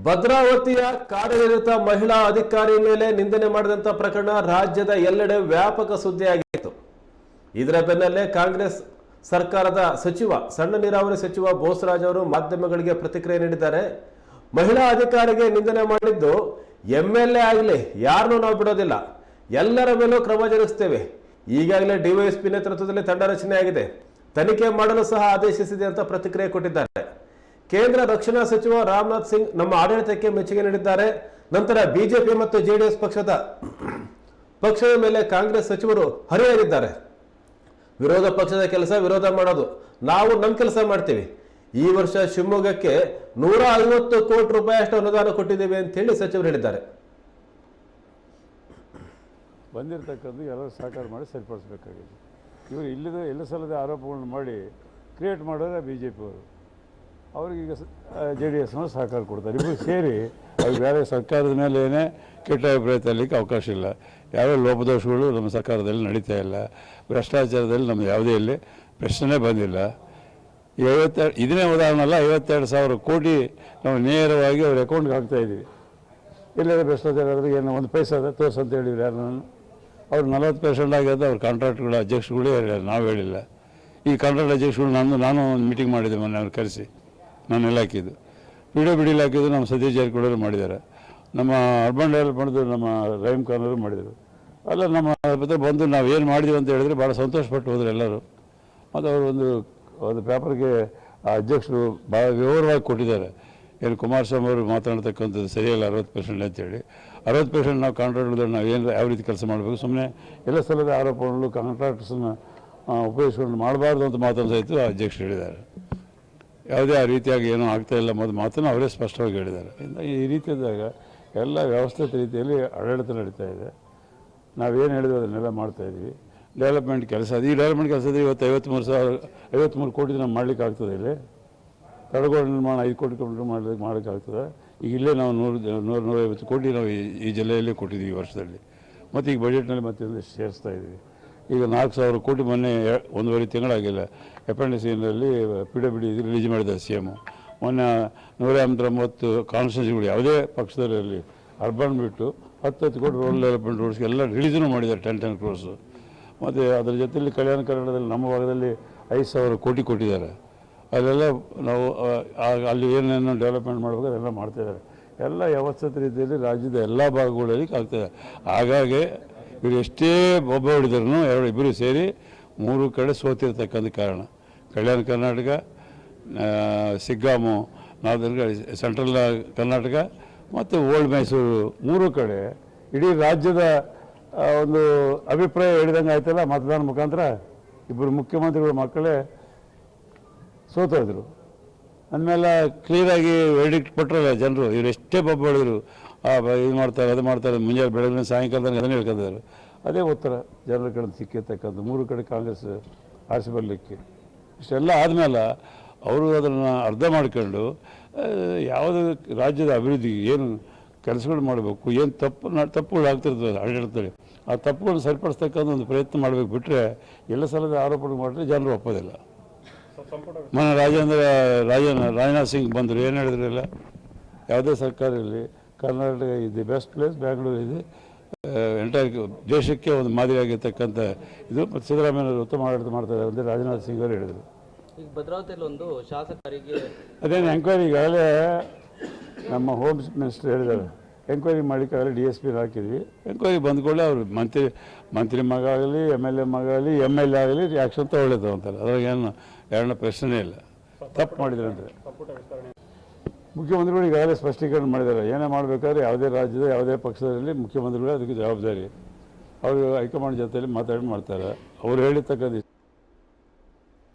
ಭದ್ರಾವತಿಯ ಕಾರ್ಯನಿರತ ಮಹಿಳಾ ಅಧಿಕಾರಿ ಮೇಲೆ ನಿಂದನೆ ಮಾಡಿದಂತ ಪ್ರಕರಣ ರಾಜ್ಯದ ಎಲ್ಲೆಡೆ ವ್ಯಾಪಕ ಸುದ್ದಿಯಾಗಿತ್ತು. ಇದರ ಬೆನ್ನಲ್ಲೇ ಕಾಂಗ್ರೆಸ್ ಸರ್ಕಾರದ ಸಚಿವ ಸಣ್ಣ ನೀರಾವರಿ ಸಚಿವ ಬೋಸರಾಜ್ ಅವರು ಮಾಧ್ಯಮಗಳಿಗೆ ಪ್ರತಿಕ್ರಿಯೆ ನೀಡಿದ್ದಾರೆ. ಮಹಿಳಾ ಅಧಿಕಾರಿಗೆ ನಿಂದನೆ ಮಾಡಿದ್ದು ಎಂಎಲ್ಎ ಆಗಲಿ ಯಾರನ್ನೂ ನಾವು ಬಿಡೋದಿಲ್ಲ, ಎಲ್ಲರ ಮೇಲೂ ಕ್ರಮ ಜರುಗಿಸ್ತೇವೆ. ಈಗಾಗಲೇ ಡಿವೈಎಸ್ಪಿ ನೇತೃತ್ವದಲ್ಲಿ ತಂಡ ರಚನೆ ಆಗಿದೆ, ತನಿಖೆ ಮಾಡಲು ಸಹ ಆದೇಶಿಸಿದೆ ಅಂತ ಪ್ರತಿಕ್ರಿಯೆ ಕೊಟ್ಟಿದ್ದಾರೆ. ಕೇಂದ್ರ ರಕ್ಷಣಾ ಸಚಿವ ರಾಜನಾಥ್ ಸಿಂಗ್ ನಮ್ಮ ಆಡಳಿತಕ್ಕೆ ಮೆಚ್ಚುಗೆ ನೀಡಿದ್ದಾರೆ. ನಂತರ ಬಿಜೆಪಿ ಮತ್ತು ಜೆಡಿಎಸ್ ಪಕ್ಷದ ಮೇಲೆ ಕಾಂಗ್ರೆಸ್ ಸಚಿವರು ಹರಿಯಾಗಿದ್ದಾರೆ. ವಿರೋಧ ಪಕ್ಷದ ಕೆಲಸ ವಿರೋಧ ಮಾಡೋದು, ನಾವು ನಮ್ಮ ಕೆಲಸ ಮಾಡ್ತೀವಿ. ಈ ವರ್ಷ ಶಿವಮೊಗ್ಗಕ್ಕೆ 150 ಕೋಟಿ ರೂಪಾಯಿ ಅಷ್ಟು ಅನುದಾನ ಕೊಟ್ಟಿದ್ದೇವೆ ಅಂತ ಹೇಳಿ ಸಚಿವರು ಹೇಳಿದ್ದಾರೆ. ಬಂದಿರತಕ್ಕದ್ದು ಎಲ್ಲರೂ ಸಹಕಾರ ಮಾಡಿ ಸರಿಪಡಿಸಬೇಕಾಗಿದೆ. ಇವರು ಎಲ್ಲ ಸಲದ ಆರೋಪಗಳನ್ನು ಮಾಡಿ ಕ್ರಿಯೇಟ್ ಮಾಡೋರೆ ಬಿ ಜೆ ಪಿಯವರು. ಅವ್ರಿಗೀಗ ಜೆ ಡಿ ಎಸ್ನವರು ಸಹಕಾರ ಕೊಡ್ತಾರೆ. ಇಬ್ಬರು ಸೇರಿ ಅವ್ರಿಗೆ ಬೇರೆ ಸರ್ಕಾರದ ಮೇಲೆ ಏನೇ ಕೆಟ್ಟ ಅಭಿಪ್ರಾಯ ತರಲಿಕ್ಕೆ ಅವಕಾಶ ಇಲ್ಲ. ಯಾವ ಲೋಪದೋಷಗಳು ನಮ್ಮ ಸರ್ಕಾರದಲ್ಲಿ ನಡೀತಾ ಇಲ್ಲ. ಭ್ರಷ್ಟಾಚಾರದಲ್ಲಿ ನಮ್ಮದು ಯಾವುದೇ ಇಲ್ಲಿ ಪ್ರಶ್ನೆ ಬಂದಿಲ್ಲ. ಇದನ್ನೇ ಉದಾಹರಣೆ ಅಲ್ಲ, 52,000 ಕೋಟಿ ನಾವು ನೇರವಾಗಿ ಅವ್ರ ಅಕೌಂಟ್ಗೆ ಹಾಕ್ತಾಯಿದ್ದೀವಿ. ಎಲ್ಲರ ಭ್ರಷ್ಟಾಚಾರ ಆದರೆ ಏನು ಒಂದು ಪೈಸೆ ಅದ ತೋರಿಸ್ ಅಂತ ಹೇಳಿದ್ರು ಯಾರು. ಅವ್ರು 40% ಆಗಿರೋದು ಅವ್ರ ಕಾಂಟ್ರಾಕ್ಟ್ಗಳ ಅಧ್ಯಕ್ಷಗಳೇ ಹೇಳಿಲ್ಲ, ನಾವು ಹೇಳಿಲ್ಲ. ಈ ಕಾಂಟ್ರಾಕ್ಟ್ ಅಧ್ಯಕ್ಷಗಳು ನಾನು ಒಂದು ಮೀಟಿಂಗ್ ಮಾಡಿದ್ದೆ ಮೊನ್ನೆ, ಅವ್ರು ಕರೆಸಿ ನಾನೆಲ್ಲ ಹಾಕಿದ್ದು. PWD ಹಾಕಿದ್ದು ನಮ್ಮ ಸತೀಶ್ ಜಾರಕಿಹೊಳಿ ಮಾಡಿದ್ದಾರೆ. ನಮ್ಮ ಅರ್ಬನ್ ಡೆವಲಪ್ಮೆಂಟ್ದು ನಮ್ಮ ರಹೀಮ್ ಖಾನ್ ಅವರು ಮಾಡಿದರು. ಅಲ್ಲ ನಮ್ಮ ಬಂದು ನಾವು ಏನು ಮಾಡಿದ್ದೀವಿ ಅಂತ ಹೇಳಿದ್ರೆ ಭಾಳ ಸಂತೋಷಪಟ್ಟು ಹೋದ್ರು ಎಲ್ಲರೂ. ಮತ್ತು ಅವರು ಒಂದು ಪೇಪರ್ಗೆ ಆ ಅಧ್ಯಕ್ಷರು ಭಾಳ ವಿವರವಾಗಿ ಕೊಟ್ಟಿದ್ದಾರೆ. ಏನು ಕುಮಾರಸ್ವಾಮಿ ಅವರು ಮಾತನಾಡ್ತಕ್ಕಂಥದ್ದು ಸರಿಯಲ್ಲ 60% ಅಂತೇಳಿ. 60% ನಾವು ಕಾಂಟ್ರಾಕ್ಟ್ಗಳು ನಾವು ಏನು ಯಾವ ರೀತಿ ಕೆಲಸ ಮಾಡಬೇಕು, ಸುಮ್ಮನೆ ಎಲ್ಲ ಸಲದ ಆರೋಪಗಳು ಕಾಂಟ್ರಾಕ್ಟರ್ಸನ್ನು ಉಪಯೋಗಿಸ್ಕೊಂಡು ಮಾಡಬಾರ್ದು ಅಂತ ಮಾತನ್ನು ಸಹಿತ ಆ ಅಧ್ಯಕ್ಷರು ಹೇಳಿದ್ದಾರೆ. ಯಾವುದೇ ಆ ರೀತಿಯಾಗಿ ಏನೂ ಆಗ್ತಾಯಿಲ್ಲ ಮೊದಲು ಮಾತನ್ನು ಅವರೇ ಸ್ಪಷ್ಟವಾಗಿ ಹೇಳಿದ್ದಾರೆ. ಈ ರೀತಿಯಾದಾಗ ಎಲ್ಲ ವ್ಯವಸ್ಥಿತ ರೀತಿಯಲ್ಲಿ ಆಡಳಿತ ನಡೀತಾ ಇದೆ. ನಾವೇನು ಹೇಳಿದ್ವಿ ಅದನ್ನೆಲ್ಲ ಮಾಡ್ತಾಯಿದ್ವಿ. ಡೆವಲಪ್ಮೆಂಟ್ ಕೆಲಸ ಅದು. ಈ ಡೆವಲಪ್ಮೆಂಟ್ ಕೆಲಸದಲ್ಲಿ ಇವತ್ತು 53 ಕೋಟಿ ನಾವು ಮಾಡಲಿಕ್ಕೆ ಆಗ್ತದೆ. ಇಲ್ಲಿ ತಡೆಗೋಡೆ ನಿರ್ಮಾಣ 5 ಕೋಟಿ ಮಾಡೋಕ್ಕಾಗ್ತದೆ. ಈಗ ಇಲ್ಲೇ ನಾವು 100-150 ಕೋಟಿ ನಾವು ಈ ಜಿಲ್ಲೆಯಲ್ಲೇ ಕೊಟ್ಟಿದ್ದೀವಿ ಈ ವರ್ಷದಲ್ಲಿ. ಮತ್ತು ಈಗ ಬಜೆಟ್ನಲ್ಲಿ ಮತ್ತೆ ಸೇರಿಸ್ತಾ ಇದ್ದೀವಿ. ಈಗ 4,000 ಕೋಟಿ ಮೊನ್ನೆ 1.5 ತಿಂಗಳಾಗಿಲ್ಲ FNDCನಲ್ಲಿ PWD ರಿಲೀಸ್ ಮಾಡಿದ್ದಾರೆ CM. ಮೊನ್ನೆ 189 ಕಾನ್ಸ್ಟಿಟ್ಯೂನ್ಸಿಗಳು ಯಾವುದೇ ಪಕ್ಷದಲ್ಲಿರಲಿ ಅರ್ಬನ್ ಬಿಟ್ಟು 10 ಕೋಟಿ ರೋಡ್ ಡೆವಲಪ್ಮೆಂಟ್ ರೋಡ್ಸ್ಗೆ ಎಲ್ಲ ರಿಲೀಸೂ ಮಾಡಿದ್ದಾರೆ 10 ಕ್ರೋರ್ಸು. ಮತ್ತು ಅದರ ಜೊತೆಯಲ್ಲಿ ಕಲ್ಯಾಣ ಕರ್ನಾಟಕದಲ್ಲಿ ನಮ್ಮ ಭಾಗದಲ್ಲಿ 5,000 ಕೋಟಿ ಕೊಟ್ಟಿದ್ದಾರೆ. ಅಲ್ಲೆಲ್ಲ ನಾವು ಅಲ್ಲಿ ಏನೇನು ಡೆವಲಪ್ಮೆಂಟ್ ಮಾಡಬೇಕು ಅದೆಲ್ಲ ಮಾಡ್ತಾಯಿದ್ದಾರೆ. ಎಲ್ಲ ವ್ಯವಸ್ಥಿತ ರೀತಿಯಲ್ಲಿ ರಾಜ್ಯದ ಎಲ್ಲ ಭಾಗಗಳಲ್ಲಿ ಆಗ್ತದೆ. ಹಾಗಾಗಿ ಇವರು ಎಷ್ಟೇ ಒಬ್ಬ ಹೊಡಿದ್ರು ಇಬ್ಬರು ಸೇರಿ 3 ಕಡೆ ಸೋತಿರ್ತಕ್ಕಂಥ ಕಾರಣ ಕಲ್ಯಾಣ ಕರ್ನಾಟಕ, ಸಿಗ್ಗಾಮು, ಸೆಂಟ್ರಲ್ ಕರ್ನಾಟಕ ಮತ್ತು ಓಲ್ಡ್ ಮೈಸೂರು 3 ಕಡೆ ಇಡೀ ರಾಜ್ಯದ ಒಂದು ಅಭಿಪ್ರಾಯ ಹೇಳಿದಂಗೆ ಆಯ್ತಲ್ಲ. ಮತದಾನ ಮುಖಾಂತರ ಇಬ್ಬರು ಮುಖ್ಯಮಂತ್ರಿಗಳ ಮಕ್ಕಳೇ ಸೋತೋದ್ರು. ಅಂದಮೇಲೆ ಕ್ಲಿಯರಾಗಿ ವೆರ್ಡಿಕ್ಟ್ ಕೊಟ್ಟರಲ್ಲ ಜನರು. ಇವರು ಎಷ್ಟೇ ಬಬ್ಬ ಹೊಡೆದ್ರು ಇದು ಮಾಡ್ತಾರೆ ಅದು ಮಾಡ್ತಾರೆ, ಮುಂಜಾನೆ ಬೆಳಗ್ಗೆ ಸಾಯಂಕಾಲದಾಗ ಅದನ್ನೇ ಹೇಳ್ಕೊಂಡಿದ್ದಾರೆ. ಅದೇ ಉತ್ತರ ಜನರ ಕಡೆ ಸಿಕ್ಕಿರ್ತಕ್ಕಂಥ 3 ಕಡೆ ಕಾಂಗ್ರೆಸ್ ಆರಿಸಿ ಬರಲಿಕ್ಕೆ. ಇಷ್ಟೆಲ್ಲ ಆದಮೇಲೆ ಅವರು ಅದನ್ನು ಅರ್ಥ ಮಾಡ್ಕೊಂಡು ಯಾವುದು ರಾಜ್ಯದ ಅಭಿವೃದ್ಧಿಗೆ ಏನು ಕೆಲಸಗಳು ಮಾಡಬೇಕು, ಏನು ತಪ್ಪುಗಳು ಆಗ್ತಿರ್ತದೆ ಆಡಳಿತದಲ್ಲಿ, ಆ ತಪ್ಪುಗಳನ್ನು ಸರಿಪಡಿಸ್ತಕ್ಕಂಥ ಒಂದು ಪ್ರಯತ್ನ ಮಾಡಬೇಕು. ಬಿಟ್ಟರೆ ಎಲ್ಲ ಸಲದ ಆರೋಪಗಳು ಮಾಡಿದ್ರೆ ಜನರು ಒಪ್ಪೋದಿಲ್ಲ. ಮೊನ್ನೆ ರಾಜನಾಥ್ ಸಿಂಗ್ ಬಂದರು, ಏನು ಹೇಳಿದ್ರಲ್ಲ, ಯಾವುದೇ ಸರ್ಕಾರ ಇರಲಿ ಕರ್ನಾಟಕ ಇದು ಬೆಸ್ಟ್ ಪ್ಲೇಸ್, ಬ್ಯಾಂಗ್ಳೂರು ಇದೆ ಎಂಟೈರ್ ದೇಶಕ್ಕೆ ಒಂದು ಮಾದರಿಯಾಗಿರ್ತಕ್ಕಂಥ ಇದು. ಮತ್ತು ಸಿದ್ದರಾಮಯ್ಯವರು ಉತ್ತಮ ಆಡಳಿತ ಮಾಡ್ತಾಯಿದ್ದಾರೆ ಅಂತ ರಾಜನಾಥ್ ಸಿಂಗ್ ಅವರು ಹೇಳಿದರು. ಈಗ ಭದ್ರಾವತಿಯಲ್ಲಿ ಒಂದು ಶಾಸಕರಿಗೆ ಅದೇನು ಎಂಕ್ವೈರಿ ಈಗಾಗಲೇ ನಮ್ಮ ಹೋಮ್ ಮಿನಿಸ್ಟರ್ ಹೇಳಿದ್ದಾರೆ. ಎಂಕ್ವೈರಿ ಮಾಡಲಿಕ್ಕಾಗಲಿ DSP ಹಾಕಿದ್ವಿ. ಎಂಕ್ವೈರಿ ಬಂದ್ಕೊಳ್ಳಿ ಅವರು ಮಂತ್ರಿ ಮಗ ಆಗಲಿ MLA ಮಗ ಆಗಲಿ MLA ಆಗಲಿ ಆ್ಯಕ್ಷನ್ ತಗೊಳ್ಳೇದು ಅಂತಾರೆ. ಅದ್ರಾಗ ಏನು ಎರಡನೇ ಪ್ರಶ್ನೆ ಇಲ್ಲ. ತಪ್ಪು ಮಾಡಿದ್ರೆ ಅಂದರೆ ಮುಖ್ಯಮಂತ್ರಿಗಳು ಈಗಾಗಲೇ ಸ್ಪಷ್ಟೀಕರಣ ಮಾಡಿದ್ದಾರೆ. ಏನೇ ಮಾಡಬೇಕಾದ್ರೆ ಯಾವುದೇ ರಾಜ್ಯದ ಯಾವುದೇ ಪಕ್ಷದಲ್ಲಿ ಮುಖ್ಯಮಂತ್ರಿಗಳು ಅದಕ್ಕೆ ಜವಾಬ್ದಾರಿ. ಅವರು ಹೈಕಮಾಂಡ್ ಜೊತೆಯಲ್ಲಿ ಮಾತಾಡಿ ಮಾಡ್ತಾರೆ. ಅವರು ಹೇಳಿರ್ತಕ್ಕಂಥ